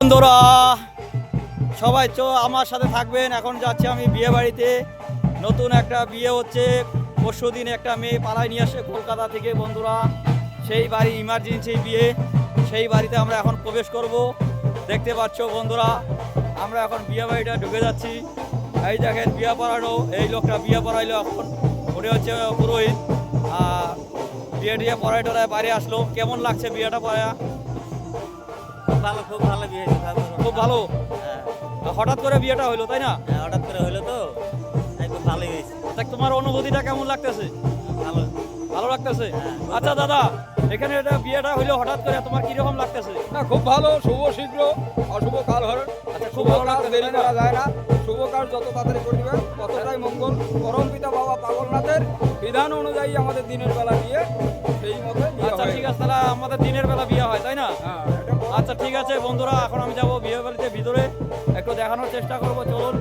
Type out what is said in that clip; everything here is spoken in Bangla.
বন্ধুরা সবাই আমার সাথে থাকবেন। এখন যাচ্ছি আমি বিয়ে বাড়িতে। নতুন একটা বিয়ে হচ্ছে, পরশুদিন একটা মেয়ে পালায় নিয়ে আসে কলকাতা থেকে। বন্ধুরা সেই বাড়ি ইমার্জেন্সি বিয়ে, সেই বাড়িতে আমরা এখন প্রবেশ করব। দেখতে পাচ্ছ বন্ধুরা, আমরা এখন বিয়ে বাড়িটা ঢুকে যাচ্ছি। এই দেখেন বিয়ে পড়ানো, এই লোকটা বিয়ে পড়াইলো। এখন উনি হচ্ছে পুরোহিত। বিয়ে পড়াই টড়ায় বাইরে আসলো। কেমন লাগছে বিয়েটা পড়া? ভালো, খুব ভালো বিয়ে, খুব ভালো। হঠাৎ করে বিয়েটা হইলো তাই না? হঠাৎ করে হইলো তো, তাই খুব ভালোই হয়েছে। দেখ তোমার অনুভূতিটা কেমন লাগতেছে? ভালো, ভালো লাগতেছে। আচ্ছা দাদা, এখানে এটা বিয়েটা হইলো হঠাৎ করে, তোমার কিরকম লাগতেছে? না, খুব ভালো। শুভ শীঘ্র, অশুভ কাল হরণ। আচ্ছা, শুভ খুব ভালো কাজ লাগতেছে দেরি তাই না? করা যায় না। শুভ কাজ যত তাড়াতাড়ি করবে ততটাই মঙ্গল। পরম পিতা বাবা পাগলনাথের বিধান অনুযায়ী আমাদের দিনের বেলা বিয়ে, সেই মতে বিয়ে আচ্ছা হয়। ঠিক আছে, তাহলে আমাদের দিনের বেলা বিয়ে হয় তাই না? হ্যাঁ, এটা আচ্ছা ঠিক আছে বন্ধুরা, এখন আমি যাবো বিয়ে বাড়িতে ভিতরে, একটু দেখানোর চেষ্টা করবো, চলুন।